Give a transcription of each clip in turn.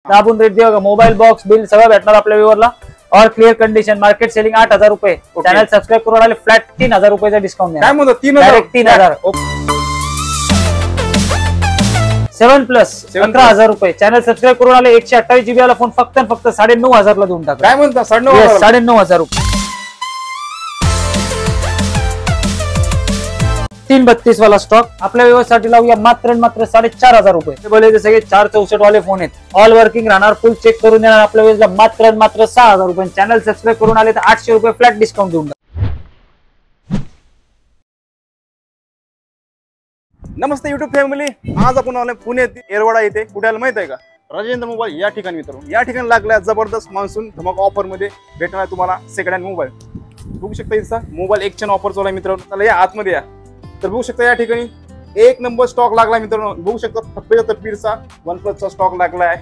दाबून रेट देऊ. Mobile box bill सगळं भेटणार आपल्या व्ह्यूअरला. All clear condition. Market selling 8,000 रुपये. चॅनल सबस्क्राईब करून आले फ्लॅट 3,000 रुपयाचा डिस्काउंट द्या. काय म्हणतो 3,000? 3,000 7+ 11,000 रुपये. चॅनल सबस्क्राईब करून आले 128 GB वाला फोन फक्त 9,500 ला देऊन टाका. काय म्हणता 9,500? 9,500 रुपये. 332 वाला स्टॉक आपल्या व्यवस्थेसाठी लावूया मात्र 4,500 रुपये. बोले सगळे 464 वाले फोन आहेत. ऑल वर्किंग राहणार. फुल चेक करून देणार आपल्या वेळेला मात्र 6,000 रुपये. चॅनल सबस्क्राईब करून आले तर 800 रुपये फ्लॅट डिस्काउंट देऊन. नमस्ते युट्यूब फॅमिली. आज आपण आलोय पुणे येरवाडा येथे. कुठे आलं माहित आहे का? राजेंद्र मोबाईल या ठिकाणी मित्रांनो. या ठिकाणी लागल्या जबरदस्त मान्सून धमाका ऑफर मध्ये भेटणार तुम्हाला सेकंड हँड मोबाईल. बघू शकता इथं मोबाईल एक्सचेंज ऑफर चालू आहे मित्रांनो. चला या आतमध्ये या. तर बघू शकता या ठिकाणी एक नंबर स्टॉक लागला मित्रांनो. बघू शकता थप्पेचा तपीरचा OnePlusचा स्टॉक लागलाय.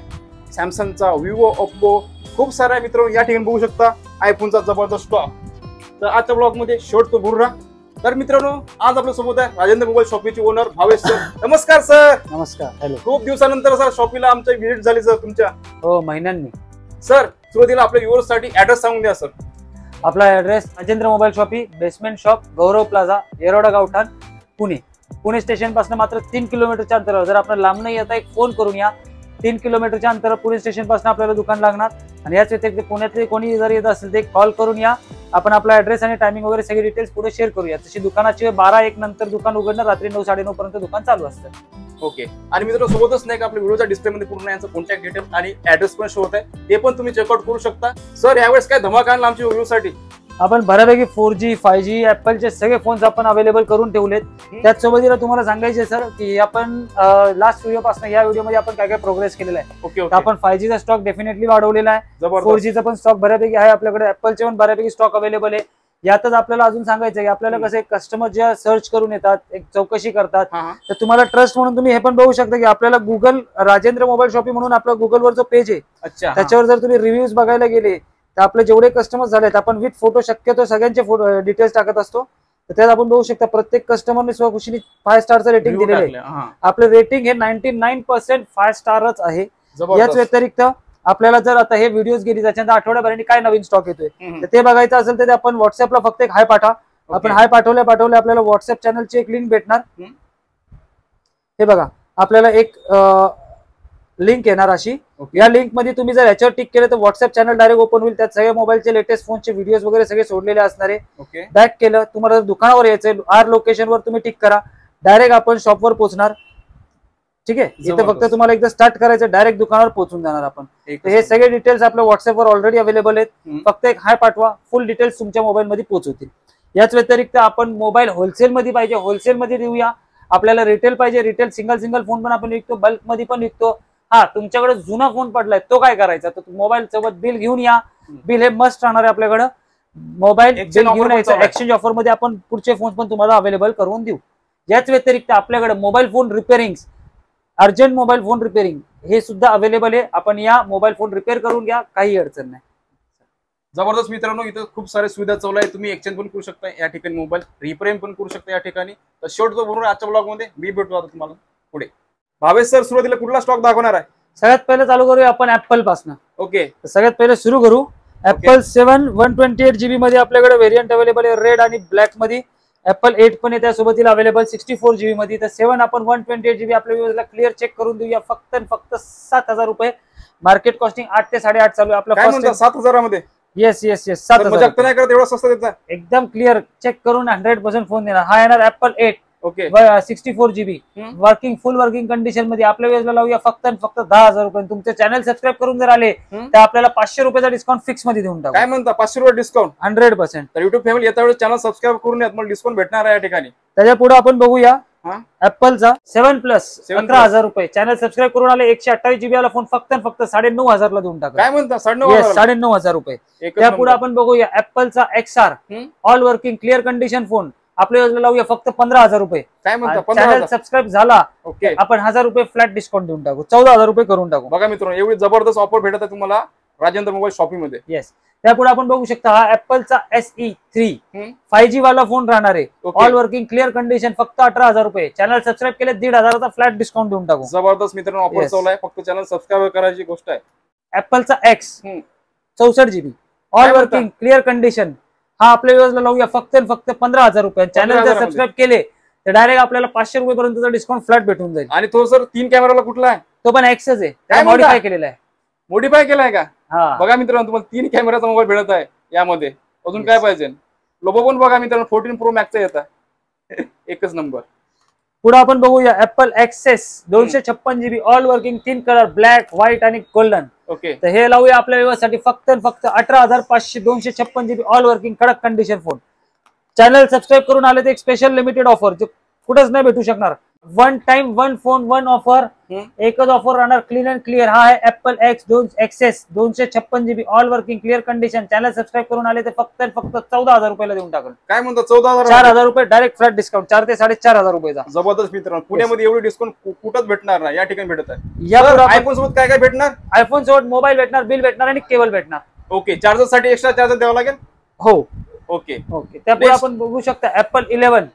सॅमसंगचा, विवो, ओप्पो खूप सारा आहे मित्रांनो. या ठिकाणी बघू शकता आयफोनचा जबरदस्त स्टॉक. तर आजच्या ब्लॉग मध्ये शेवट तो भरून राहा. तर मित्रांनो आज आपल्या सोबत आहे राजेंद्र मोबाईल शॉपीचे ओनर भावेश सर. नमस्कार सर. नमस्कार. हॅलो. खूप दिवसानंतर सर शॉपीला आमच्या व्हिजिट झाली सर तुमच्या. हो, महिन्यांनी. सर सुरुवातीला आपल्या व्ह्युअर्स साठी ऍड्रेस सांगून द्या सर. आपला address Rajendra mobile shoppe, basement shop, Gaurav plaza, Yerawada गावठाण, पुणे स्टेशन पासून मात्र 3 किलोमीटरच्या अंतरावर. जर आपल्याला लांब नाही येता एक फोन करून या. 3 किलोमीटरच्या अंतरावर पुणे स्टेशन पासून आपल्याला दुकान लागणार. आणि याच व्यतिरिक्त पुण्यातले कोणी जर येत असेल ते कॉल करून या. आपण आपला ऍड्रेस आणि टायमिंग वगैरे सगळे डिटेल्स पुढे शेअर करूया. तशी दुकानाची 12-1 नंतर दुकान उघडणार. रात्री 9-9:30 पर्यंत दुकान चालू असतं. ओके. आणि मित्रांनो सोबतच नाही का आपल्या व्हिडिओच्या डिस्प्ले मध्ये पूर्ण यांचा कॉन्टॅक्ट डिटेल आणि ऍड्रेस पण शो होत आहे. ते पण तुम्ही चेकआउट करू शकता. सर यावेळेस काय धमाका आणला आमच्या व्हिडिओ साठी? आपण बऱ्यापैकी 4G 5G ऍपलचे सगळे फोन्स आपण अवेलेबल करून ठेवलेत. त्याच सोबतीला तुम्हाला सांगायचे सर की आपण लास्ट व्हिडिओ पासून या व्हिडिओ मध्ये आपण काय प्रोग्रेस केलेला आहे. ओके. आपण 5G चा स्टॉक डेफिनेटली वाढवलेला आहे. 4G चा पण स्टॉक बऱ्यापैकी आहे आपल्याकडे. ऍपलचे पण बऱ्यापैकी स्टॉक अवेलेबल आहे. यातच आपल्याला अजून सांगायचं की आपल्याला कसे कस्टमर ज्या सर्च करून येतात, एक चौकशी करतात, तर तुम्हाला ट्रस्ट म्हणून तुम्ही हे पण बघू शकता की आपल्याला गुगल राजेंद्र मोबाईल शॉपी म्हणून आपला गुगलवर जो पेज आहे त्याच्यावर जर तुम्ही रिव्ह्यूज बघायला गेले तर आपले जेवढे कस्टमर झालेत आपण विथ फोटो शक्यतो सगळ्यांचे डिटेल्स टाकत असतो. तर त्यात आपण बघू शकता प्रत्येक कस्टमरने स्वखुशीने 5 स्टारचं रेटिंग दिलेलं आहे. आपलं रेटिंग हे 99% 5 स्टारच आहे. याच व्यतिरिक्त आपल्याला जर आता हे व्हिडिओज गेली त्याच्यानंतर आठवड्याभराने काय नवीन स्टॉक येतोय तर ते बघायचं असेल तर आपण व्हॉट्सअपला फक्त एक हाय पाठवा. आपण हाय पाठवल्या आपल्याला व्हॉट्सअप चॅनलची एक लिंक भेटणार. हे बघा आपल्याला एक लिंक येणार अशी. या लिंक मध्ये तुम्ही जर याच्यावर टिक केलं तर व्हॉट्सअप चॅनल डायरेक्ट ओपन होईल. त्यात सगळे मोबाईलचे लेटेस्ट फोनचे व्हिडिओज वगैरे सगळे सोडलेले असणार आहे. बॅक केलं तुम्हाला दुकानावर यायचं आर लोकेशनवर तुम्ही टिक करा. डायरेक्ट आपण शॉपवर पोहोचणार. ठीक आहे. इथे फक्त तुम्हाला एकदा स्टार्ट करायचं डायरेक्ट दुकानावर पोहोचून जाणार आपण. हे सगळे डिटेल्स आपल्या व्हॉट्सअपवर ऑलरेडी अवेलेबल आहेत. फक्त एक हाय पाठवा. फुल डिटेल्स तुमच्या मोबाईल मध्ये पोहोचवतील. याच व्यतिरिक्त आपण मोबाईल होलसेल मध्ये पाहिजे होलसेल मध्ये देऊया. आपल्याला रिटेल पाहिजे रिटेल सिंगल फोन पण आपण विकतो. बल्क मध्ये पण विकतो. हा तुमच्याकडे जुना फोन पडलाय तो काय करायचा तर मोबाईल सोबत बिल घेऊन या. बिल हे मस्ट राहणार आहे आपल्याकडे. मोबाईल घेऊन यायचं. एक्सचेंज ऑफर मध्ये आपण पुढचे फोन पण तुम्हाला अवेलेबल करून देऊ. याच व्यतिरिक्त आपल्याकडे mobile phone repairing urgent mobile phone repairing हे सुद्धा अवेलेबल आहे. आपण या मोबाईल फोन रिपेअर करून घ्या. काही अडचण नाही. जबरदस्त मित्रांनो इथं खूप सारे सुविधा चालू आहे. तुम्ही एक्सचेंज पण करू शकता या ठिकाणी. मोबाईल रिपेअरिंग पण करू शकता या ठिकाणी. तर शेवटचं भरून आजच्या ब्लॉग मध्ये मी भेटतो आता तुम्हाला पुढे. भावेश सर सुरुवातीला कुठला स्टॉक दाखवणार आहे? सगळ्यात पहिले चालू करूया आपण ऍपल पासून. ओके. सगळ्यात पहिले सुरू करू ऍपल 7 128 GB मध्ये आपल्याकडे व्हेरियंट अवेलेबल आहे. रेड आणि ब्लॅक मध्ये. ऍपल 8 पण आहे त्यासोबतीला अवेलेबल 64 GB मध्ये. तर 7 आपण 128 GB आपल्या व्ह्यूअर्सला क्लिअर चेक करून देऊया. फक्त 7,000 रुपये. मार्केट कॉस्टिंग 8 ते 8.5 चालू आहे आपलं. 7,000 मध्ये? येस 7,000. नाही करत एवढा स्वस्त देता? एकदम क्लिअर चेक करून 100% फोन देणार. हा येणार ऍपल 8. ओके. 64 GB वर्किंग फुल वर्किंग कंडिशन मध्ये आपल्या वेळेला लावूया फक्त 10,000 रुपये. तुमचे चॅनल सबस्क्राईब करून जर आले तर आपल्याला 500 रुपयाचा डिस्काउंट फिक्स मध्ये देऊन टाकू. काय म्हणता 500 रुपये डिस्काउंट? 100%. तर युट्यूब फॅमिली येत्या वेळेस चॅनल सबस्क्राईब करून या. तुम्हाला डिस्काउंट भेटणार आहे या ठिकाणी. त्याच्या पुढे आपण बघूया ऍपलचा 7+ 11,000 रुपये. चॅनल सबस्क्राईब करून आले 128 GB वाला फोन फक्त 9,500 ला देऊन टाका. काय म्हणता 9,500 रुपये. त्या पुढे आपण बघूया ऍपलचा XR all working clear condition phone. आपल्या योजना लावूया फक्त 15,000 रुपये. काय म्हणता? चॅनल सबस्क्राईब झाला आपण 1,000 रुपये फ्लॅट डिस्काउंट देऊन टाकू. 14,000 रुपये करून टाकू. बघा मित्रांनो एवढी जबरदस्त ऑफर भेटत आहे तुम्हाला राजेंद्र मोबाईल शॉपिंग मध्ये. येस. त्यापुढे आपण बघू शकता हा ऍपलचा SE3 5G वाला फोन राहणार आहे. ऑल वर्किंग क्लिअर कंडिशन, फक्त 18,000 रुपये. चॅनल सबस्क्राईब केले 1,500चा फ्लॅट डिस्काउंट देऊन टाकू. जबरदस्त मित्रांनो ऑफर चालू आहे, फक्त चॅनल सबस्क्राईब करायची गोष्ट आहे. ऍपलचा X 64 GB all working clear condition, हा आपल्या व्ह्यूअर्सला लावूया फक्त 15,000 रुपये. चॅनल जर सबस्क्राईब केले तर डायरेक्ट आपल्याला 500 रुपये पर्यंतचा डिस्काउंट फ्लॅट भेटून जाईल. आणि तो सर 3 कॅमेराला कुठला आहे? तो पण Xच आहे, त्याला मॉडिफाय केलेला आहे. मॉडिफाय केलाय का? बघा मित्रांनो तुम्हाला 3 कॅमेराचा मोबाईल भेटत आहे यामध्ये. अजून काय पाहिजे? लोगो पण बघा मित्रांनो 14 Pro Max येत आहे. एकच नंबर. पुढे आपण बघूया Apple XS 256 GB all working 3 colour black, white आणि गोल्डन. ओके. तर हे लावूया आपल्या व्यवसायासाठी फक्त 18,500 256 GB ऑल वर्किंग कडक कंडिशन फोन. चॅनल सबस्क्राईब करून आले तर एक स्पेशल लिमिटेड ऑफर जे कुठेच नाही भेटू शकणार. 1 टाइम 1 फोन 1 ऑफर, एकच ऑफर राहणार क्लीन अँड क्लिअर. हा आहे Apple XS 256 GB all working clear condition. Channel subscribe करून आले तर फक्त 14,000 रुपयाला देऊन टाकल. काय म्हणतो? 14,000? 4,000 रुपये डायरेक्ट फ्लॅट डिस्काउंट, 4 ते 4,500 रुपयाचा. जबरदस्त मित्रांनो, पुण्यामध्ये एवढी डिस्काउंट कुठंच भेटणार नाही, या ठिकाणी भेटत आहे. या आयफोन सोबत काय काय भेटणार? आयफोन सोबत मोबाईल भेटणार, बिल भेटणार आणि केबल भेटणार. ओके. चार्जर साठी एक्स्ट्रा चार्जर द्यावा लागेल? हो. ओके. त्यापुढे आपण बघू शकता ऍपल 11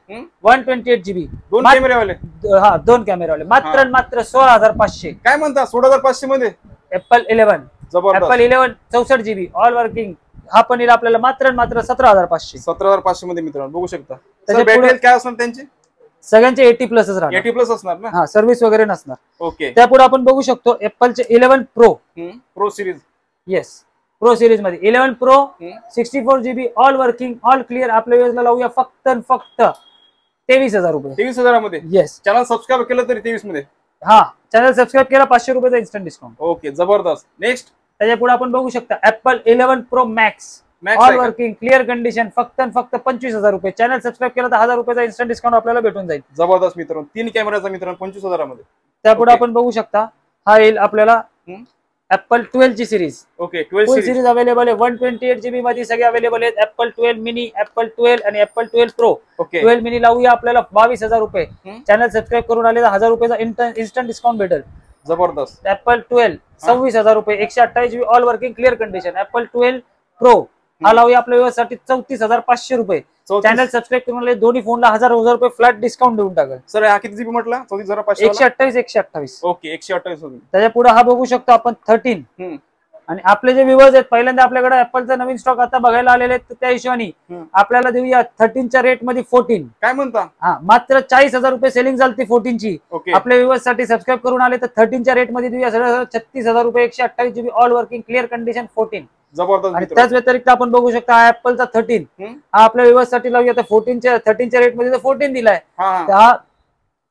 128 GB 2 कॅमेरेवाले. हा 2 कॅमेरावाले मात्र 16,500. काय म्हणता? 16,500 मध्ये ऍपल 11. जबरदस्त. ऍपल 11 64 GB ऑल वर्किंग, हा पण येईल आपल्याला मात्र 17,500. 17,500 मध्ये मित्रांनो बघू शकता. बॅटरी काय असणार त्यांची? सगळ्यांचे 80+ राहणार. 80+ असणार ना? हा, सर्व्हिस वगैरे नसणार. ओके. त्यापुढे आपण बघू शकतो ऍपलचे 11 pro series. Yes, pro series मध्ये 11 Pro 64 GB all working all clear आपल्या वेळेला लावूया फक्त 23,000 रुपये. 23,000 मध्ये? येस. चॅनल सबस्क्राईब केलं तरी 23 मध्ये? हा, चॅनल सबस्क्राईब केला 500 रुपयाचा इन्स्टंट डिस्काउंट. ओके, जबरदस्त. नेक्स्ट त्याच्या पुढे आपण बघू शकता apple 11 Pro Max all working clear condition फक्त 25,000 रुपये. चॅनल सबस्क्राईब केला तर 1,000 रुपयाचा इन्स्टंट डिस्काउंट आपल्याला भेटून जाईल. जबरदस्त मित्रांनो, 3 कॅमेराचा मित्रांनो 25,000 मध्ये. त्यापुढे आपण बघू शकता हा येईल आपल्याला ऍपल 12 ची सिरीज. ओके. 12 सिरीज अवेलेबल आहे 128 GB मध्ये सगळे अवेलेबल आहेत. ऍपल 12 मिनी, ऍपल 12 आणि ऍपल 12 Pro. ओके. 12 मिनी लावूया आपल्याला 22,000 रुपये. चॅनल सबस्क्राईब करून आले तर 1,000 रुपयाचा इन्स्टंट डिस्काउंट भेटेल. जबरदस्त. ऍपल 12 26,000 रुपये 128 GB all working clear condition. Apple 12 Pro हा लावूया आपल्या व्यवसायासाठी 34,500 रुपये. चॅनल सबस्क्राईब करून आले दोन्ही फोनला 1,000 रुपये फ्लॅट डिस्काउंट देऊन टाकल. सर हा किती जीबी म्हटला? 34,500. 128. ओके, 128. त्याच्या पुढे हा बघू शकतो आपण 13. आणि आपले जे व्ह्यूअर्स आहेत पहिल्यांदा आपल्याकडे ऍपलचा नवीन स्टॉक आता बघायला आलेले आहेत, त्या हिशोबाने आपल्याला देऊया 13च्या रेट मध्ये 14. काय म्हणता? हा, मात्र 40,000 रुपये सेलिंग झाली 14ची. आपल्या व्ह्यूअर्स साठी सबस्क्राईब करून आले तर 13च्या रेट मध्ये देऊया 36,000 रुपये 128 GB all working clear condition 14. जबरदस्त. आणि त्याच व्यतिरिक्त आपण बघू शकता हा ऍपलचा 13 हा आपल्या व्ह्यूअर्स साठी लावूया तर 13च्या रेट मध्ये 14 दिलाय. हा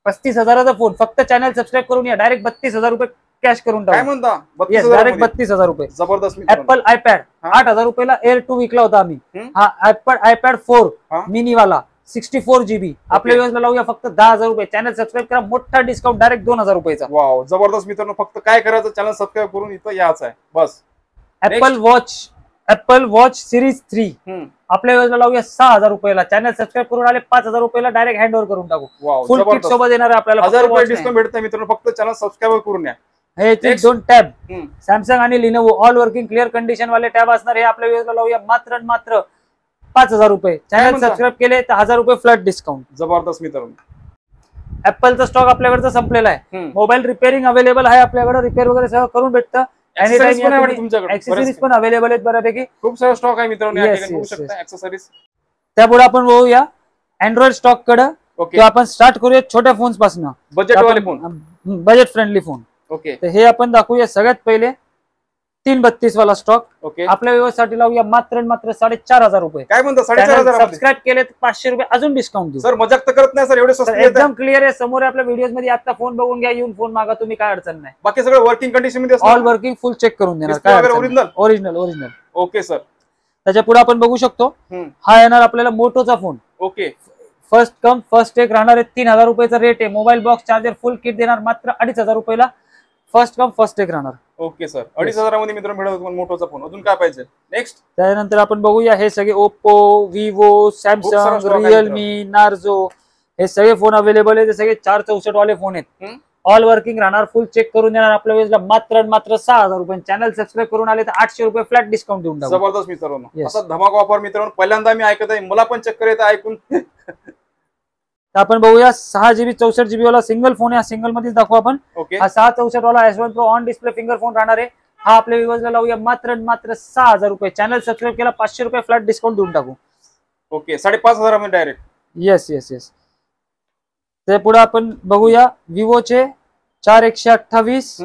35,000चा फोन फक्त चॅनल सबस्क्राईब करून या डायरेक्ट 32,000 रुपये कॅश करून टाकू. काय म्हणता? डायरेक्ट 32,000 रुपये. जबरदस्त. ऍपल आयपॅड 8,000 रुपयाला Air 2 विकला होता आम्ही. हा आयपॅड 4 मिनी वाला 64 GB आपल्या व्यवस्था लावूया फक्त 10,000 रुपये. चॅनल सबस्क्राईब करा, मोठा डिस्काउंट डायरेक्ट 2,000 रुपयाचा. वाव, जबरदस्त मित्रांनो. फक्त काय करायचं? चॅनल सबस्क्राईब करून इथं यायचं आहे बस. ऍपल वॉच सिरीज 3 आपल्या व्यवस्था लावूया 6,000 रुपयाला. चॅनल सबस्क्राईब करून आले 5,000 रुपयाला डायरेक्ट हँड ओव्हर करून टाकू. फुल किट सोबत येणार आहे आपल्याला. 1,000 रुपये डिस्काउंट भेटतं मित्रांनो, फक्त चॅनल सबस्क्राईब करून या. हे 2 टॅब सॅमसंग आणि Lenovo all working clear condition वाले टॅब असणार. हे आपल्या व्यवस्था लावूया मात्र 5,000 रुपये. चॅनल सबस्क्राईब केले तर 1,000 रुपये फ्लॅट डिस्काउंट. जबरदस्त मित्रांनो. ऍपलचा स्टॉक आपल्याकडचा संपलेला आहे. मोबाईल रिपेअरिंग अवेलेबल आहे आपल्याकडे, रिपेअर वगैरे सगळं करून भेटतं. ऍक्सेसरीज पण अवेलेबल आहेत बऱ्यापैकी. खूप सारा स्टॉक आहे मित्रांनो, या ठिकाणी बघू शकता ऍक्सेसरीज. त्यापुढे आपण बघूया अँड्रॉइड स्टॉक कडे. आपण स्टार्ट करूया छोट्या फोन्स पासून, बजेट वाले phone, budget friendly phone. Okay. तर हे आपण दाखवूया सगळ्यात पहिले 332 वाला स्टॉक. ओके. आपल्या व्यवस्थेसाठी लावूया मात्र 4,500 रुपये. काय म्हणता? 4,500 सबस्क्राईब केले तर 500 रुपये अजून डिस्काउंट देऊ. सर मजाक तर करत नाही सर, एवढे स्वस्त एकदम क्लिअर आहे. समोर आपल्या व्हिडिओ मध्ये आता फोन बघून घ्या, येऊन फोन मागा, तुम्ही काय अडचण नाही. बाकी सगळं वर्किंग कंडिशन मध्ये ऑल वर्किंग फुल चेक करून देणार. ओरिजिनल. Okay sir. त्याच्या पुढे आपण बघू शकतो हा येणार आपल्याला मोटोचा phone. Okay. First come first take राहणार आहे. 3,000 रुपयाचा रेट आहे. Mobile box charger full kit देणार मात्र 2,500 रुपयाला. फर्स्ट कम फर्स्ट टेक राहणार. Okay sir. 2,500 मध्ये मित्रांनो मिळेल तुम्हाला मोटोचा फोन. अजून काय पाहिजे? नेक्स्ट. त्यानंतर आपण बघूया हे सगळे Oppo, Vivo, Samsung, Realme, Narzo हे सगळे फोन अवेलेबल आहेत. ते सगळे 464 वाले फोन आहेत. ऑल वर्किंग राहणार, फुल चेक करून देणार आपल्या वेळेला मात्र मात्र 6,000 रुपये. चॅनल सबस्क्राईब करून आले तर 800 रुपये फ्लॅट डिस्काउंट देऊन टाकू. जबरदस्त मित्रांनो, असा धमाका ऑफर मित्रांनो पहिल्यांदा मी ऐकत आहे, मला पण चक्कर येतं ऐकून. आपण बघूया 6GB 64GB वाला सिंगल फोन आहे. सिंगल मध्येच दाखवू आपण. हा 664 वाला S1 Pro on display finger phone राहणार आहे. हा आपल्या व्ह्यूअर्सला लावूया मात्र मात्र 6,000 रुपये. चॅनल सबस्क्राईब केला 500 रुपये फ्लॅट डिस्काउंट देऊन टाकू. ओके 5,500 मध्ये डायरेक्ट. Yes yes yes. ते पुढे आपण बघूया विवोचे 4128,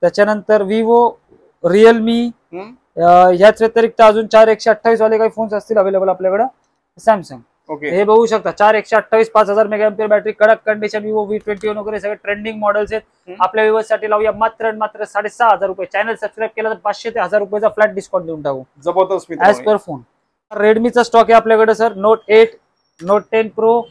त्याच्यानंतर विवो, रिअलमी, याच व्यतिरिक्त अजून 4128 वाले काही फोन्स असतील अवेलेबल आपल्याकडे. सॅमसंग हे बघू शकता 4128 5000 मेगाअम्पियर बॅटरी, कडक कंडिशन, विवो V21 वगैरे सगळे ट्रेंडिंग मॉडेल्स आहेत. आपल्या व्ह्यूअर्स साठी लावूया मात्र मात्र 6,500 रुपये. चॅनल सबस्क्राईब केला तर 500 ते 1000 रुपयाचा फ्लॅट डिस्काउंट देऊन टाकू. जबरदस्त ऍज पर फोन. रेडमीचा स्टॉक आहे आपल्याकडे sir. Note 8, note 10 pro,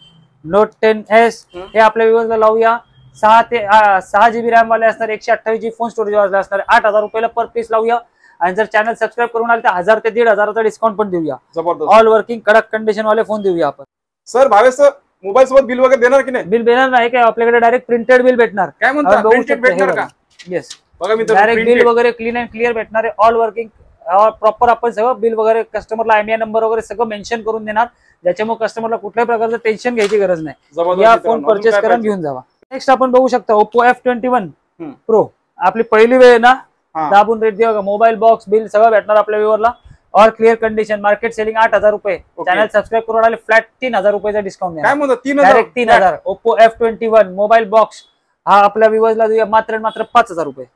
note 10S हे आपल्या व्ह्यूअर्सला लावूया 6GB रॅम वाले असणार, 128GB फोन स्टोरेज वाले असणार, 8,000 रुपयाला पर पीस लावूया. आणि जर चॅनल सबस्क्राईब करून आले तर 1000 ते 1,500चा डिस्काउंट पण देऊया. जबरदस्त. ऑल वर्किंग कडक कंडिशन वाले फोन देऊया आपण. सर भावेश सर मोबाईल सोबत बिल वगैरे देणार की नाही? बिल देणार नाही काय, आपल्याकडे डायरेक्ट प्रिंटेड बिल भेटणार. काय म्हणता, प्रिंटेड भेटणार का? येस, बघा मी डायरेक्ट बिल वगैरे क्लीन अँड क्लिअर भेटणार आहे. ऑल वर्किंग प्रॉपर आपण सगळं बिल वगैरे कस्टमरला IMEI नंबर वगैरे सगळं मेन्शन करून देणार, ज्याच्यामुळे कस्टमरला कुठल्याही प्रकारचं टेन्शन घ्यायची गरज नाही. या फोन परचेस करून घेऊन जावा. नेक्स्ट आपण बघू शकता Oppo F21 Pro. आपली पहिली वेळ आहे ना, दाबून रेट देऊ. मोबाईल बॉक्स बिल सगळं भेटणार आपल्या व्ह्यूअरला. All clear condition, market selling 8,000 रुपये. चॅनल सबस्क्राईब करून आले फ्लॅट 3,000 रुपयाचा डिस्काउंट. काय म्हणतो 3,000? Direct 3,000. Oppo F21 mobile box हा आपल्या व्ह्यूअर्सला देऊया मात्र मात्र 5,000 रुपये.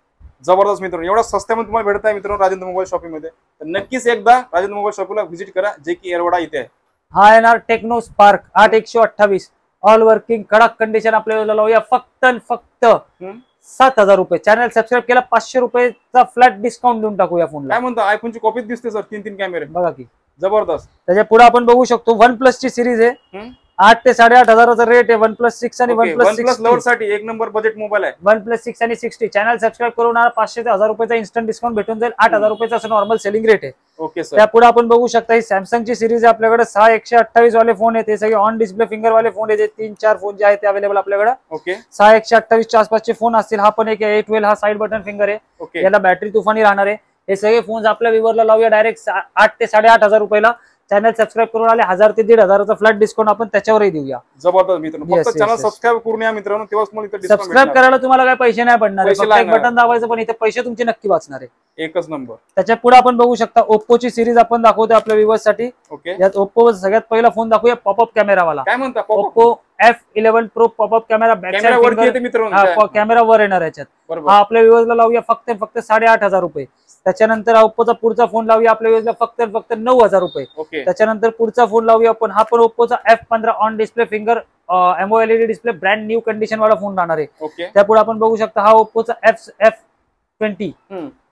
जबरदस्त मित्रांनो, एवढा स्वस्त्यामध्ये तुम्हाला भेटत आहे मित्रांनो राजेंद्र मोबाईल शॉपिंग मध्ये. तर नक्कीच एकदा राजेंद्र मोबाईल शॉपिंगला व्हिजिट करा, जे की येरवडा इथे आहे. हा येणार टेक्नो स्पार्क 8128 ऑल वर्किंग कडक कंडिशन आपल्याला लावूया फक्त 7,000 रुपये. चॅनल सबस्क्राईब केला 500 रुपयाचा फ्लॅट डिस्काउंट देऊन टाकू या फोनला. काय म्हणता, आयफोनची कॉपीच दिसते सर, 3 कॅमेरे बघा की जबरदस्त. त्याच्या पुढे आपण बघू शकतो OnePlus ची सिरीज आहे. 8 ते 8,500चा रेट आहे. OnePlus 6 आणि OnePlus 6 लवर साठी एक नंबर बजेट मोबाईल आहे. OnePlus 6 आणि 60. चॅनल सबस्क्राईब करून 500 ते 1000 रुपयाचा इन्स्टंट डिस्काउंट भेटून जाईल. 8,000 रुपयाचा असं नॉर्मल सेलिंग रेट आहे. Okay sir. त्यापुढे आपण बघू शकता ही सॅमसंगची सिरीज आहे आपल्याकडे. 6128 वाले फोन आहेत. हे सगळे ऑन डिस्प्ले फिंगर वाले फोन आहेत. 3-4 फोन जे आहेत ते अवेलेबल आपल्याकडे. ओके 6128 च्या आसपासचे फोन असतील. हा पण एक A12 हा साइड बटन फिंगर आहे. याला बॅटरी तुफानी राहणार आहे. हे सगळे फोन आपल्या व्ह्यूअरला लावूया डायरेक्ट 8 ते 8,500 रुपयाला. चॅनल सबस्क्राईब करून आले 1000 ते 1,500चा फ्लॅट डिस्काउंट आपण त्याच्यावरही देऊया. जबरदस्त मित्रांनो, फक्त चॅनल सबस्क्राईब करून या मित्रांनो, तेव्हाच तुम्हाला इथे डिस्काउंट. सबस्क्राईब करायला तुम्हाला काय पैसे नाही पडणार, फक्त एक बटन दाबायचं, पण इथे पैसे तुमचे नक्की वाचणार आहे. एकच नंबर. त्याच्या पुढे आपण बघू शकता ओप्पोची सिरीज आपण दाखवतो आपल्या व्ह्यूअर्स साठी. यात ओप्पो सगळ्यात पहिला फोन दाखवूया पॉपअप कॅमेरावाला. काय म्हणता, Oppo F11 Pro popup camera. Back side camera वर येणार याच्यात. हा आपल्या व्ह्यूअर्सला लावूया फक्त 8,500 रुपये. त्याच्यानंतर ओप्पोचा पुढचा फोन लावूया आपल्या व्ह्यूअर्सला फक्त 9,000 रुपये. त्याच्यानंतर पुढचा फोन लावूया आपण, हा पण ओप्पोचा F15 on display finger AMOLED display brand new condition वाला फोन राहणार आहे. त्यापुढे आपण बघू शकता हा ओप्पोचा F20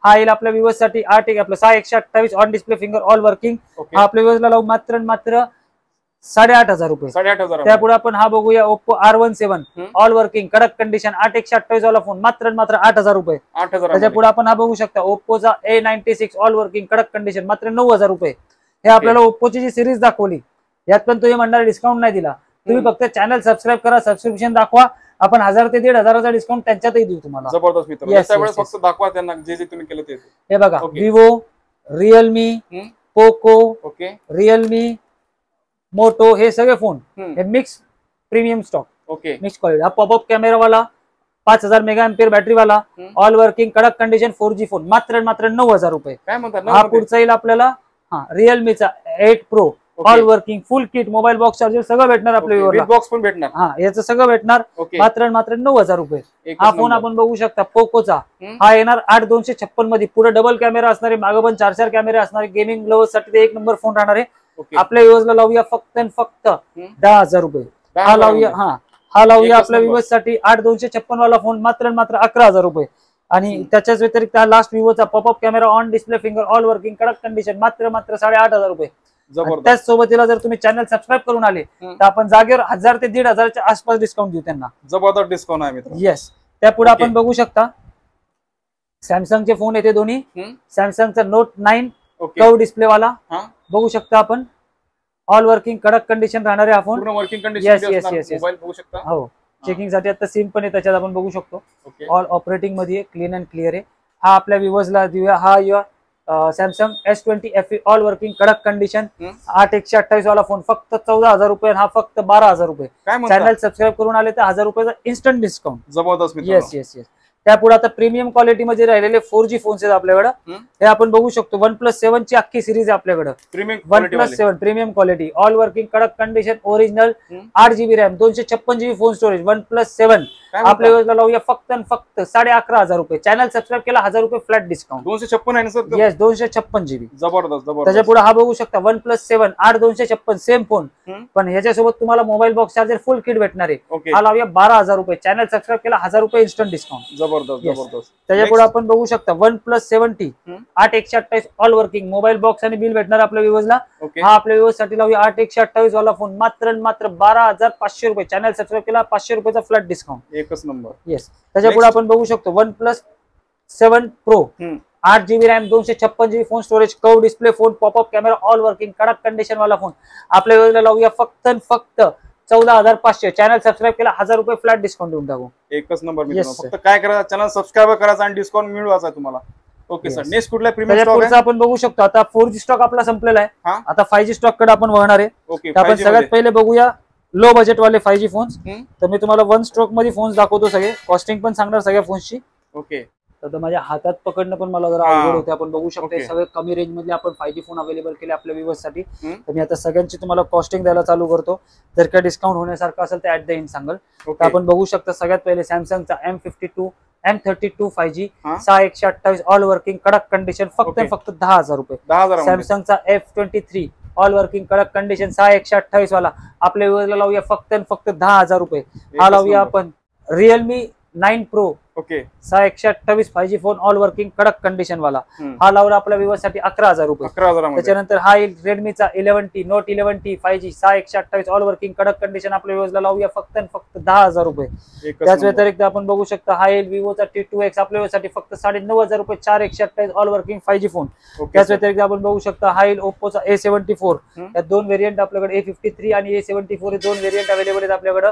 हा येईल आपल्या व्ह्यूअर्स साठी 6128 on display finger all working. हा आपल्या व्ह्यूअर्सला लावू मात्र 8,500 रुपये. त्यापुढे आपण हा बघूया ओप्पो R17 ऑल वर्किंग कडक कंडिशन 8128 वाला फोन मात्र 8,000 रुपये. त्याच्या पुढे आपण हा बघू शकता ओप्पोचा A96 ऑल वर्किंग कडक कंडिशन मात्र 9,000 रुपये. हे आपल्याला ओप्पोची जी सिरीज दाखवली यात पण तुम्ही म्हणणार डिस्काउंट नाही दिला. तुम्ही फक्त चॅनल सबस्क्राईब करा, सबस्क्रिप्शन दाखवा, आपण 1000 ते 1,500चा डिस्काउंट त्यांच्यातही देऊ तुम्हाला. जबरदस्त मित्र, फक्त दाखवा त्यांना जे जे तुम्ही केलं ते. हे बघा Vivo, Realme, Poco, Realme, Moto हे सगळे फोन हे mix premium stock. Mix quality. हा पॉपअप कॅमेरा वाला 5000 मेगाअम्पियर बॅटरी वाला ऑल वर्किंग कडक कंडिशन 4G फोन मात्र 9,000 रुपये. हा पुढचा येईल आपल्याला रिअलमीचा 8 Pro all working full kit mobile box charger सगळं भेटणार आपल्या बॉक्स पण भेटणार. हा याचं सगळं भेटणार मात्र 9,000 रुपये. हा फोन आपण बघू शकता पोकोचा. हा येणार 8256 मध्ये. पुढे डबल कॅमेरा असणारे, मागे पण 4 कॅमेरे असणारे. गेमिंग लवर्स साठी एक नंबर फोन राहणार आहे. आपल्या व्ह्यूअर्सला लावूया फक्त 10,000 रुपये. हा लावूया आपल्या व्ह्यूअर्स साठी 8256 वाला फोन मात्र 11,000 रुपये. आणि त्याच्याच व्यतिरिक्त हा लास्ट विवोचा popup camera on display finger all working कडक कंडिशन मात्र 8,500 रुपये. त्याच सोबतीला जर तुम्ही चॅनल सबस्क्राईब करून आले तर आपण जागेवर 1000 ते 1,500च्या आसपास डिस्काउंट देऊ त्यांना. जबरदस्त डिस्काउंट आहे मित्र. येस. त्यापुढे आपण बघू शकता सॅमसंगचे फोन येते दोन्ही. सॅमसंगचा Note 9 कर्व डिस्प्ले वाला बघू शकता आपण. ऑल वर्किंग कडक कंडिशन राहणार आहे हा phone. Working condition. Yes. Mobile बघू शकता. हो चेकिंग साठी आता सिम पण आहे त्याच्यात आपण बघू शकतो. ओके ऑल ऑपरेटिंग मध्ये क्लीन अँड क्लिअर आहे. हा आपल्या व्ह्युअर्सला देऊया. हा your Samsung S20 FE all working कडक कंडिशन 8/128 वाला फोन फक्त 14,000 रुपये. हा फक्त 12,000 रुपये. चॅनल सबस्क्राईब करून आले तर 1,000 रुपयाचा इन्स्टंट डिस्काउंट. जबरदस्त. Yes yes yes. त्यापुढे आता प्रीमियम क्वालिटी मध्ये राहिलेले 4G फोन्स आहेत आपल्याकडे. हे आपण बघू शकतो. OnePlus 7 ची अख्खी सिरीज आहे आपल्याकडे. OnePlus 7 premium quality all working कडक condition original 8GB RAM 256GB phone storage OnePlus 7 आपल्या वेळेला लावूया फक्त 11,500 रुपये. चॅनल सबस्क्राईब केला 1,000 रुपये फ्लॅट डिस्काउंट. 256 आहे ना सर? Yes 256GB. जबरदस्त जबरदस्त. त्याच्या पुढे हा बघू शकता OnePlus 7 8256 सेम फोन पण ह्याच्यासोबत तुम्हाला mobile box charger full kit भेटणार आहे. हा लावूया 12,000 रुपये. चॅनल सबस्क्राईब केला 1,000 रुपये इन्स्टंट डिस्काउंट. जबरदस्त जबरदस्त. त्याच्या पुढे आपण बघू शकता OnePlus 7T 8/128 all working mobile box आणि बिल भेटणार आपल्या व्ह्युअर्सला. हा आपल्या व्ह्युअर्ससाठी लावूया 8/128 वाला फोन मात्र 12,500 रुपये. चॅनल सबस्क्राईब केला 500 रुपयाचा फ्लॅट डिस्काउंट. एकच नंबर. येस. त्याच्या पुढे आपण बघू शकतो OnePlus 7 Pro 8GB RAM 256GB phone storage curve display phone popup camera all working कडक कंडिशन वाला फोन आपल्या वेळेला लावूया फक्त 14,500. चॅनल सबस्क्राईब केला 1,000 रुपये फ्लॅट डिस्काउंट देऊन टाकू. एकच नंबर. फक्त काय करायचं चॅनल सबस्क्राईब करायचं आणि डिस्काउंट मिळवायचा तुम्हाला. Okay sir. नेक्स्ट कुठला प्रीमियम स्टॉक आहे? आपण बघू शकतो आता 4G स्टॉक आपला संपलेला आहे. आता 5G स्टॉक कडे आपण वळणार आहे. ओके. आपण सगळ्यात पहिले बघूया लो बजेट वाले 5G फोन्स. तर मी तुम्हाला वन स्ट्रोक मध्ये फोन्स दाखवतो सगळे. कॉस्टिंग पण सांगणार सगळ्या फोन्सची. ओके. तर माझ्या हातात पकडणं पण मला जरा अवघड होते. आपण बघू शकतो सगळे कमी रेंज मध्ये आपण 5G फोन अवेलेबल केले आपल्या व्ह्युअर्स साठी. तर मी आता सगळ्यांची तुम्हाला कॉस्टिंग द्यायला चालू करतो. जर का डिस्काउंट होण्यासारखं असेल तर ऍट द एंड सांगेल. तर आपण बघू शकता सगळ्यात पहिले सॅमसंगचा M52 M32 5G 6/128 all working कडक कंडिशन फक्त 10,000 रुपये. सॅमसंगचा F23 ऑल वर्किंग कडक कंडिशन 6/128 वाला आपल्या व्ह्युअर्सला लावूया फक्त 10,000 रुपये. हा लावूया आपण Realme 9 Pro 6/128 5G phone all working कडक कंडिशन वाला. हा लावला आपल्या व्ह्युअर्स साठी 11,000 रुपये. त्याच्यानंतर हा येईल रेडमीचा 11T Note 11T 5G 6/128 all working कडक कंडिशन आपल्या व्ह्युअर्सला लावूया फक्त 10,000 रुपये. त्याच व्यतिरिक्त आपण बघू शकता हा येईल विवोचा T2X आपल्या व्ह्युअर्स साठी फक्त 9,500 रुपये 4/128 ऑल वर्किंग 5G फोन. त्याच व्यतिरिक्त आपण बघू शकता हा येईल ओप्पोचा A74. या दोन व्हेरियंट आपल्याकडे A53 आणि A74 हे दोन व्हेरियंट अवेलेबल आहेत आपल्याकडे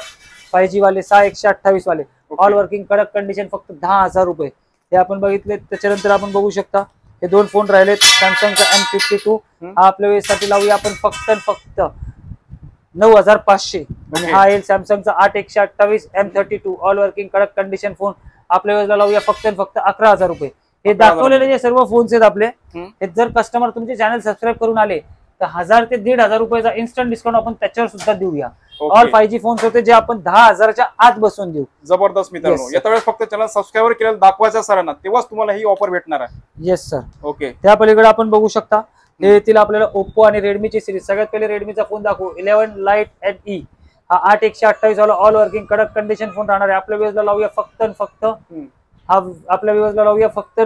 5G वाले 6/128 वाले ऑल वर्किंग कडक कंडिशन फक्त 10,000 रुपये. हे आपण बघितले. त्याच्यानंतर आपण बघू शकता हे दोन फोन राहिलेत. सॅमसंगचा M52 हा आपल्या वेळेसाठी लावूया आपण फक्त 9,500. म्हणजे हा येईल सॅमसंगचा 8/128 M32 ऑल वर्किंग कडक कंडिशन फोन आपल्या वेळेला लावूया फक्त 11,000 रुपये. हे दाखवलेले जे सर्व फोन्स आहेत आपले हे जर कस्टमर तुमचे चॅनल सबस्क्राईब करून आले तर 1,000 ते 1,500 रुपयाचा इन्स्टंट डिस्काउंट आपण त्याच्यावर सुद्धा देऊया. ऑल 5G फोन्स होते जे आपण 10,000च्या आत बसवून देऊ. जबरदस्त मित्रांनो. याच्या वेळेस फक्त चॅनल सबस्क्राईबर केलेलं दाखवायचं सरांना तेव्हाच तुम्हाला ही ऑफर भेटणार आहे. Yes sir. ओके. त्या पलीकडे आपण बघू शकता हे येतील आपल्याला ओप्पो आणि रेडमीची सिरीज. सगळ्यात पहिले रेडमीचा फोन दाखवू 11 Lite NE. हा 8/128 वाला ऑल वर्किंग कडक कंडिशन फोन राहणार आहे. आपल्या वेळेला लावूया फक्त हा आपल्या व्ह्युअर्सला लावूया फक्त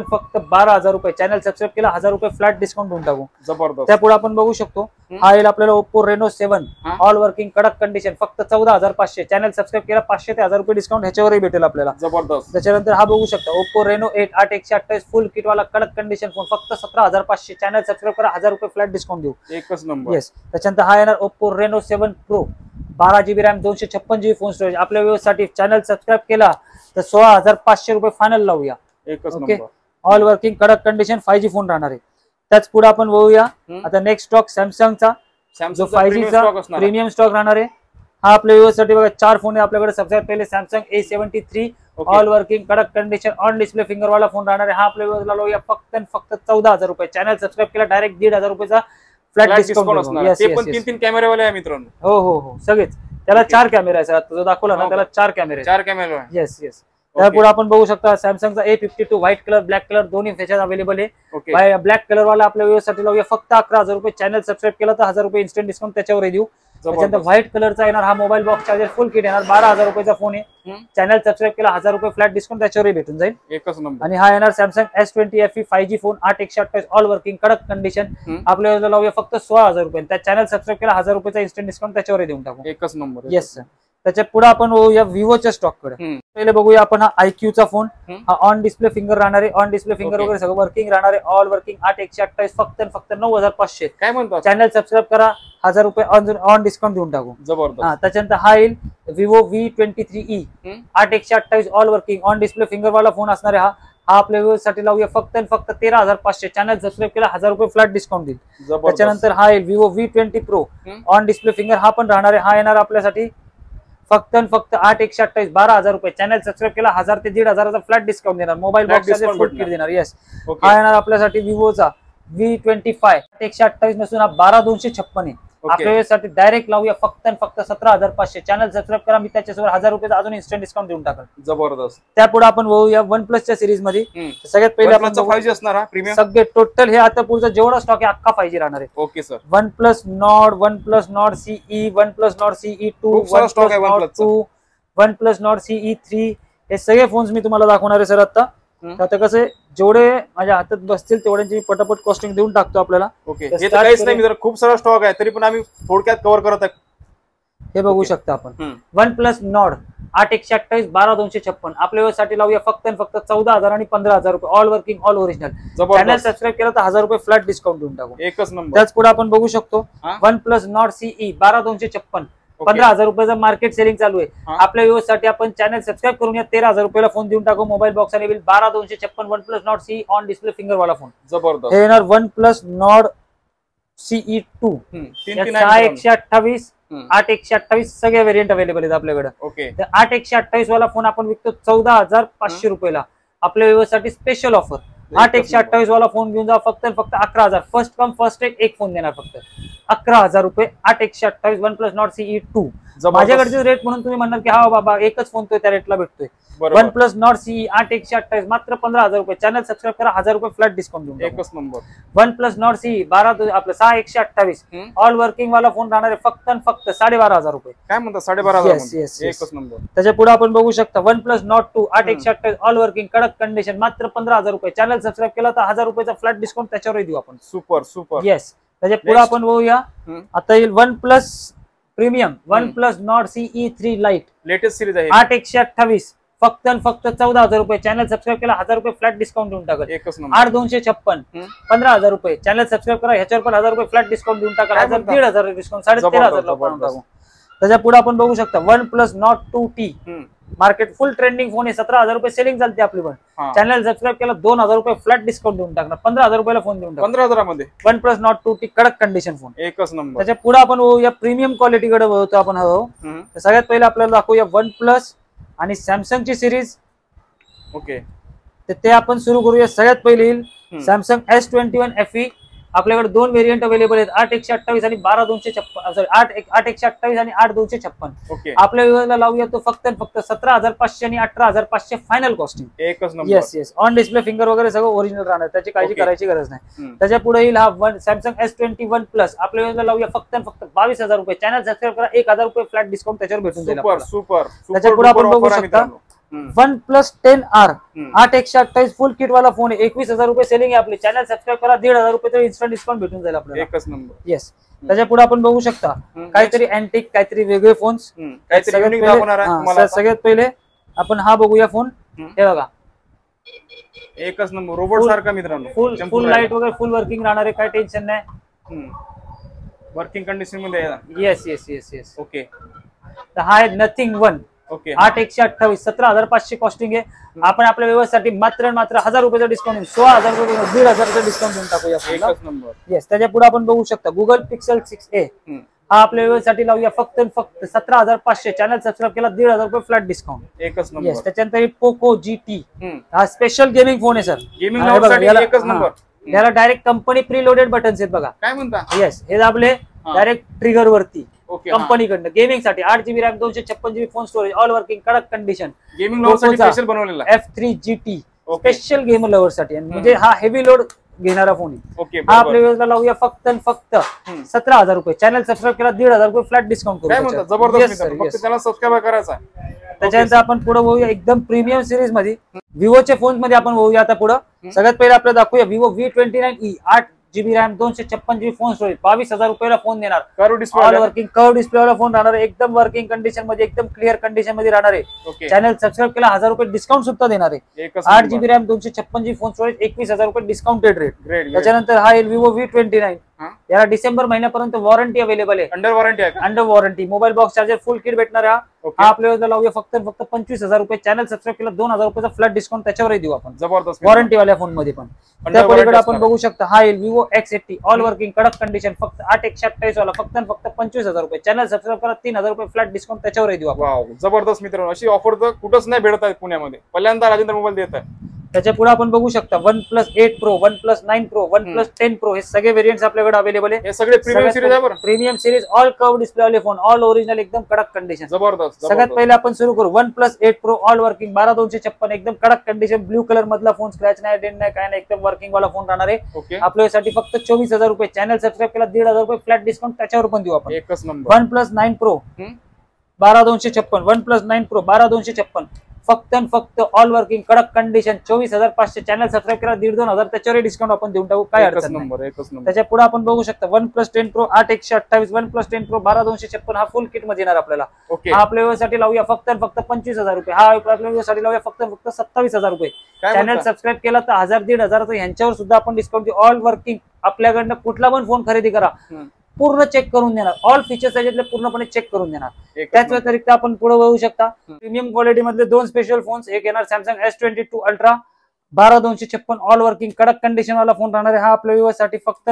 12,000 रुपये. चॅनल सबस्क्राईब केला 1,000 रुपये फ्लॅट डिस्काउंट देऊन टाकू. जबरदस्त. त्यापुढे आपण बघू शकतो हा येईल आपल्याला ओप्पो Reno 7 ऑल वर्किंग कडक कंडिशन फक्त 14,500. चॅनल सबस्क्राईब केला 500 ते 1,000 रुपये डिस्काउंट ह्याच्यावरही भेटेल आपल्याला. जबरदस्त. त्याच्यानंतर हा बघू शकता ओप्पो Reno 8 8/128 फुल किट वाला कडक कंडिशन फोन फक्त 17,500. चॅनल सबस्क्राईब करा 1,000 रुपये फ्लॅट डिस्काउंट देऊ. एकच नंबर. येस. त्याच्यानंतर हा येणार Oppo Reno 7 Pro 12GB RAM 256GB phone storage आपल्या व्यवस्थेसाठी चॅनल सबस्क्राईब केला तर 16,500 रुपये फायनल लावूया. एकच नंबर. ऑल वर्किंग कडक कंडिशन 5G फोन राहणार आहे. त्याच पुढे आपण बघूया आता नेक्स्ट स्टॉक सॅमसंगचा 5G चा प्रीमियम स्टॉक राहणार आहे. हा आपल्या व्यवस्थेसाठी बघा 4 फोन आहे आपल्याकडे. सगळ्यात पहिले सॅमसंग A73 ऑल वर्किंग कडक कंडिशन ऑन डिस्प्ले फिंगर वाला फोन राहणार आहे. हा आपल्या व्यवस्थेला लावूया फक्त 14,000 रुपये. चॅनल सबस्क्राईब केला डायरेक्ट 1,500 रुपयाचा फ्लॅट डिस्काउंट असणार. ते पण 3 कॅमेरेवाले आहे मित्रांनो. हो सगळेच. त्याला 4 कॅमेरा आहे. जो दाखवला ना त्याला 4 कॅमेरे. 4 कॅमेरे. Yes yes. त्यापुढे आपण बघू शकता सॅमसंगचा A52 white colour black colour दोन्ही फीचर्स अवेलेबल आहे. ब्लॅक कलर वाला आपल्या व्यवस्थेसाठी लावूया फक्त 11,000 रुपये. चॅनल सबस्क्राईब केला तर 1,000 रुपये इन्स्टंट डिस्काउंट त्याच्यावर देऊ. त्याच्यानंतर व्हाईट कलरचा येणार हा mobile box charger full kit येणार 12,000 रुपयाचा फोन आहे. चॅनल सबस्क्राईब केला 1,000 रुपये फ्लॅट डिस्काउंट त्याच्यावरही भेटून जाईल. एकच नंबर. आणि हा येणार Samsung S20 FE 5G phone 8/128 all working कडक कंडिशन आपल्याला लावूया फक्त 16,000 रुपये. त्या चॅनल सबस्क्राईब केला 1,000 रुपयाचा इन्स्टंट डिस्काउंट त्याच्यावर देऊन टाकू. एकच नंबर. Yes sir. त्याच्या पुढे आपण बघूया विवोच्या स्टॉक कडे. पहिले बघूया आपण हा IQ फोन. हा ऑन डिस्प्ले फिंगर राहणारे, ऑन डिस्प्ले फिंगर वगैरे सगळं वर्किंग राहणारे, ऑल वर्किंग. 8128 फक्त 9500. काय म्हणतो? चॅनल सबस्क्राईब करा, 1000 रुपये ऑन डिस्काउंट देऊन टाकू. जबरदस्त. त्याच्यानंतर हा येईल Vivo V23e. 8128 all working, on display finger वाला फोन असणारे. हा आपल्या व्यवस्थेसाठी लावूया फक्त 13,500. चॅनल सबस्क्राईब केला 1000 रुपये फ्लॅट डिस्काउंट देईल. त्याच्यानंतर हा येईल Vivo V20 Pro. On display finger हा पण राहणार आहे. हा येणार आपल्यासाठी फक्त 8128 12,000 रुपये. चॅनल सबस्क्राईब केला 1000 ते 1,500 फ्लॅट डिस्काउंट देणार. मोबाईल बॉक्स फुल किट देणार. येस. हा येणार आपल्यासाठी विवोचा V25. 128 नसून हा 12,256 आहे. आपल्या वेळेसाठी डायरेक्ट लावूया फक्त 17,500. चॅनल सबस्क्राईब करा, मी त्याच्यासोबत 1000 रुपये अजून इन्स्टंट डिस्काउंट देऊन टाकल. जबरदस्त. त्यापुढे आपण बघूया OnePlusच्या सिरीज मध्ये. सगळ्यात पहिले आपण 5G असणार हा प्रीमियम. सगळे टोटल हे आता पुढचा जेवढा स्टॉक आहे अख्खा 5G राहणार आहे. Okay sir. OnePlus Nord, OnePlus Nord CE, OnePlus Nord CE2, OnePlus Nord 2, OnePlus Nord CE3 हे सगळे फोन्स मी तुम्हाला दाखवणार आहे सर. आता कसं जेवढे माझ्या हातात बसतील तेवढ्यांची पटापट कॉस्टिंग देऊन टाकतो आपल्याला. ओके. हे तर काहीच नाही मित्र, खूप सारा स्टॉक आहे तरी पण आम्ही थोडक्यात कव्हर करत आहे. हे बघू शकता आपण. OnePlus Nord 8128 12,256. आपल्या वेळेसाठी लावूया फक्त 14,000 आणि 15,000 रुपये. All working, all original. Channel subscribe केलं तर 1000 रुपये फ्लॅट डिस्काउंट देऊन टाकू. एकच नंबर. त्याच पुढे आपण बघू शकतो OnePlus Nord CE 12,256. 15,000 रुपयाचं मार्केट सेलिंग चालू आहे. आपल्या व्यवस्थेसाठी आपण चॅनल सबस्क्राईब करून या 13,000 रुपयाला फोन देऊन टाकू. मोबाईल बॉक्स आणि bill 12,256. OnePlus Nord CE on display finger वाला फोन. जबरदस्त. हे येणार OnePlus Nord CE2. 6128 8128 सगळे व्हेरियंट अवेलेबल आहेत आपल्याकडे. ओके. 8128 वाला फोन आपण विकतो 14,500 रुपयाला. आपल्या व्यवस्थेसाठी स्पेशल ऑफर. 8128 वाला फोन घेऊन जा फक्त 11,000. फर्स्ट कम फर्स्ट टेक एक फोन देणार फक्त 11,000 रुपये. 8128 OnePlus Nord CE2. माझ्याकडचे रेट म्हणून तुम्ही म्हणणार की हा बाबा एकच फोन तो त्या रेटला भेटतोय. OnePlus Nord CE 8128 मात्र 15,000 रुपये. चॅनल सबस्क्राईब करा 1000 रुपये फ्लॅट डिस्काउंट देऊन. एकच number. OnePlus Nord CE 6128 all working वाला फोन राहणार आहे फक्त 12,500 रुपये. काय म्हणता? 12,500. एकच नंबर. त्याच्या पुढे आपण बघू शकता OnePlus Nord 2 8128 ऑल वर्किंग कडक कंडिशन मात्र 15,000 रुपये. चॅनल सबस्क्राईब केला तर 1000 रुपयाचा फ्लॅट डिस्काउंट त्याच्यावर देऊ आपण. Super super. येस. त्याच्या पुढे आपण बघूया आता येईल OnePlus premium OnePlus Nord CE3 light. Latest series आहे. 8128 फक्त 14,000 रुपये. चॅनल सबस्क्राईब केला 1000 रुपये फ्लॅट डिस्काउंट देऊन टाकल. 8256 15,000 रुपये. चॅनल सबस्क्राईब करा ह्याच्यावर पण 1000 रुपये फ्लॅट डिस्काउंट देऊन टाकल. 1,500 डिस्काउंट 13,500. त्याच्या पुढे आपण बघू शकता OnePlus Nord 2T. मार्केट फुल ट्रेंडिंग फोन आहे. 17,000 रुपये सेलिंग चालते आपली पण. चॅनल सबस्क्राईब केला 2,000 रुपये फ्लॅट डिस्काउंट देऊन टाकणार. 15,000 रुपयाला फोन देऊन टाकणार. 15,000 मध्ये OnePlus Nord 2T कडक कंडिशन फोन. एकच नंबर. त्याच्या पुढे आपण या प्रीमियम क्वालिटी कडे बघतो आपण. सगळ्यात पहिले आपल्याला दाखवूया OnePlus आणि सॅमसंगची सिरीज. ओके. ते आपण सुरू करूया. सगळ्यात पहिले येईल सॅमसंग S21 FE. आपल्याकडे दोन व्हेरियंट अवेलेबल आहेत 8128 आणि 12,256. सॉरी 8128 आणि 8,256. आपल्या विभागाला लावूया तो फक्त 17,500 आणि 18,500 फायनल कॉस्टिंग. एकच number. Yes yes. On display finger वगैरे सगळं ओरिजिनल राहणार. त्याची काळजी करायची गरज नाही. त्याच्या पुढे येईल हा सॅमसंग S21 Plus. आपल्या विभागाला लावूया फक्त 22,000 रुपये. चॅनल सबस्क्राईब करा 1,000 रुपये फ्लॅट डिस्काउंट त्याच्यावर भेटून जाईल. Super super. त्याच्या पुढे आपण बघू शकता OnePlus 10R 8128 फुल किट वाला फोन आहे. 21,000 रुपये सेलिंग आहे आपली. चॅनल सबस्क्राईब करा 1,500 रुपये तर इन्स्टंट डिस्काउंट भेटून जाईल आपल्याला. एकच नंबर. येस. त्याच्या पुढे आपण बघू शकता काहीतरी अँटिक काहीतरी वेगळे फोन्स. सगळ्यात पहिले आपण हा बघूया फोन. हे बघा एकच नंबर. रोबोट सारखा मित्रांनो. फुल लाईट वगैरे फुल वर्किंग राहणार आहे. काय टेन्शन नाही. वर्किंग कंडिशन मध्ये. Yes yes yes yes. Okay. तर हा आहे नथिंग 1. 8128 17,500 कॉस्टिंग आहे. आपण आपल्या व्यवस्थेसाठी मात्र 1000 रुपयाचा डिस्काउंट 16,000 रुपये 1,500चा डिस्काउंट देऊन टाकूया. एकच नंबर. येस. त्याच्या पुढे आपण बघू शकता Google Pixel 6a. हा आपल्या व्यवस्थेसाठी लावूया फक्त 17,500. चॅनल सबस्क्राईब केला 1,500 रुपये फ्लॅट डिस्काउंट. एकच नंबर. येस. त्याच्यानंतर Poco GT. हा स्पेशल गेमिंग फोन आहे सर. गेमिंग एकच नंबर. याला डायरेक्ट कंपनी प्रीलोडेड बटन्स आहेत बघा. काय म्हणता? येस. हे दाबले डायरेक्ट ट्रिगर वरती कंपनीकडनं गेमिंग साठी 8GB RAM 256GB phone storage all working कडक कंडिशन. गेमिंग लवर साठी स्पेशल बनवलेला F3 GT special gamer lover साठी. म्हणजे हा हेवी लोड घेणारा फोन आहे. हा आपल्या वेळेला लावूया फक्त 17,000 रुपये. चॅनल सबस्क्राईब केला 1,500 रुपये फ्लॅट डिस्काउंट करू. जबरदस्त. चॅनल सबस्क्राईब करायचा. त्याच्यानंतर आपण पुढे बघूया एकदम प्रीमियम सिरीज मध्ये विवोचे फोन मध्ये आपण बघूया. आता पुढे सगळ्यात पहिले आपल्याला दाखवूया Vivo V29e GB RAM 256 GB phone storage 22,000 रुपयाला फोन देणार. Curve display all working curve display वाला फोन राहणार आहे. एकदम वर्किंग कंडिशन मध्ये, एकदम क्लिअर कंडिशन मध्ये राहणार आहे. ओके. चॅनल सबस्क्राईब केला 1000 रुपये डिस्काउंट सुद्धा देणार आहे. 8 GB RAM 256 GB phone storage 21,000 रुपये डिस्काउंटेड रेट. त्याच्यानंतर हा येईल Vivo V29. याला डिसेंबर महिन्यापर्यंत वॉरंटी अवेलेबल आहे. अंडर वॉरंटी आहे. Under warranty. Mobile box charger full kit भेटणार आहे. हा आपल्याला लावूया फक्त 25,000 रुपये. चॅनल सबस्क्राईब केला 2,000 रुपयाचा फ्लॅट डिस्काउंट त्याच्यावरही देऊ आपण. जबरदस्त वॉरंटी वाल्या फोन मध्ये पण. त्या पलीकडे आपण बघू शकता हा येईल Vivo X80 ऑल वर्किंग कडक कंडिशन फक्त 8/128 वाला फक्त 25,000 रुपये. चॅनल सबस्क्राईब करा 3,000 रुपये फ्लॅट डिस्काउंट त्याच्यावरही देऊ आपण. वाव, जबरदस्त मित्रांनो. अशी ऑफर तर कुठंच नाही भेटत आहे पुण्यामध्ये. पहिल्यांदा राजेंद्र मोबाईल देत आहे. त्याच्या पुढे आपण बघू शकता OnePlus 8 Pro, OnePlus 9 Pro, OnePlus 10 Pro हे सगळे व्हेरियंट्स आपल्याकडे अवेलेबल आहे. हे सगळे प्रीमियम सिरीज आहे बरं. Premium series all curve display वाले फोन, ऑल ओरिजिनल एकदम कडक कंडिशन. जबरदस्त. सगळ्यात पहिले आपण सुरू करू OnePlus 8 Pro ऑल वर्किंग 12,256 एकदम कडक कंडिशन. ब्लू कलर मधला फोन, स्क्रॅच नाही, डेंट नाही, काय नाही, एकदम वर्किंग वाला फोन राहणार आहे. आपल्यासाठी फक्त 24,000 रुपये. चॅनल सबस्क्राईब केला 1,500 रुपये फ्लॅट डिस्काउंट त्याच्यावर पण देऊ आपण. एकच number. OnePlus 9 Pro 12,256, OnePlus 9 Pro 12,256 फक्त ऑल वर्किंग कडक कंडिशन 24,500. चॅनल सबस्क्राईब करा 1,500-2,000 त्याच्यावर डिस्काउंट आपण देऊन टाकू. काय अडचण नाही. त्याच्या पुढे आपण बघू शकता OnePlus 10 Pro 8/128, OnePlus 10 Pro 12,256 हा फुल किट मध्ये येणार आपल्याला. हा आपल्या व्यवसायासाठी लावूया फक्त 25,000 रुपये. हा आपल्या व्यवसायासाठी लावूया फक्त 27,000 रुपये. चॅनल सबस्क्राईब केला तर 1,000-1,500 यांच्यावर सुद्धा आपण डिस्काउंट देऊ. ऑल वर्किंग आपल्याकडनं कुठला पण फोन खरेदी करा पूर्ण चेक करून देणार. ऑल फीचर्स त्याच्यातले पूर्णपणे चेक करून देणार. त्याच व्यतिरिक्त आपण पुढे बघू शकता प्रीमियम क्वालिटी मधले 2 स्पेशल फोन्स. एक येणार Samsung S22 Ultra 12,256 all working कडक कंडिशन वाला फोन राहणार आहे. हा आपल्या व्यवसायासाठी फक्त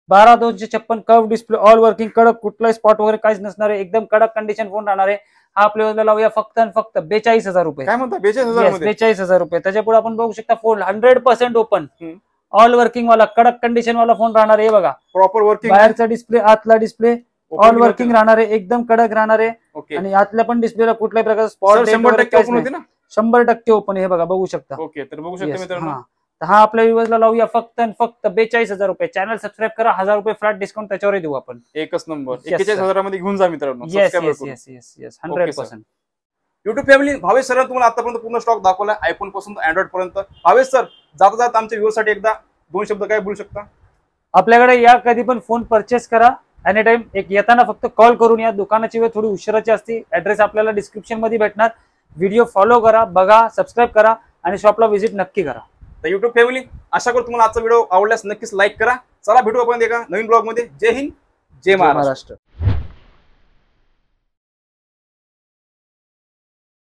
12,256 कर्व डिस्प्ले ऑल वर्किंग कडक, कुठलाही स्पॉट वगैरे काहीच नसणार आहे. एकदम कडक कंडिशन फोन राहणार आहे. हा आपल्याला लावूया फक्त 42,000 रुपये. काय म्हणता 42,000 रुपये. त्याच्या पुढे आपण बघू शकता फोन 100% ओपन ऑल वर्किंग वाला कडक कंडिशन वाला फोन राहणार आहे. बघा प्रॉपर वर्किंग, बाहेरचा डिस्प्ले, आतला डिस्प्ले ऑल वर्किंग राहणार आहे. एकदम कडक राहणार आहे. आणि आतल्या पण डिस्प्लेला कुठल्याही प्रकारचा स्पॉट 100% ओपन आहे. हे बघा बघू शकता. ओके, तर बघू शकता मित्रांनो. हा आपल्या व्ह्यूअर्सला लावूया फक्त 42,000 रुपये. चॅनल सबस्क्राईब करा 1,000 रुपये फ्लॅट डिस्काउंट त्याच्यावर देऊ आपण. एकच नंबर. 41,000 मध्ये घेऊन जा मित्रांनो. Yes 100%. YouTube family, Bhavesh sir तुम्हाला आतापर्यंत पूर्ण स्टॉक दाखवला आयफोन पासून अँड्रॉइड पर्यंत. भावेश सर जाता जाता आमच्या व्ह्यूअर्ससाठी एकदा 2 शब्द काय बोलू शकता? आपल्याकडे या कधी पण फोन परचेस करा एनी टाइम. एक येताना फक्त कॉल करून या. दुकानाची वेळ थोडी उशिराची असते. ऍड्रेस आपल्याला डिस्क्रिप्शन मध्ये भेटणार. व्हिडिओ फॉलो करा, बघा, सबस्क्राईब करा आणि शॉपला व्हिजिट नक्की करा. तर युट्यूब फॅमिली, आशा करतो तुम्हाला आजचा व्हिडिओ आवडल्यास नक्कीच लाईक करा. चला भेटू आपण एका नवीन ब्लॉग मध्ये. जय हिंद, जय महाराष्ट्र.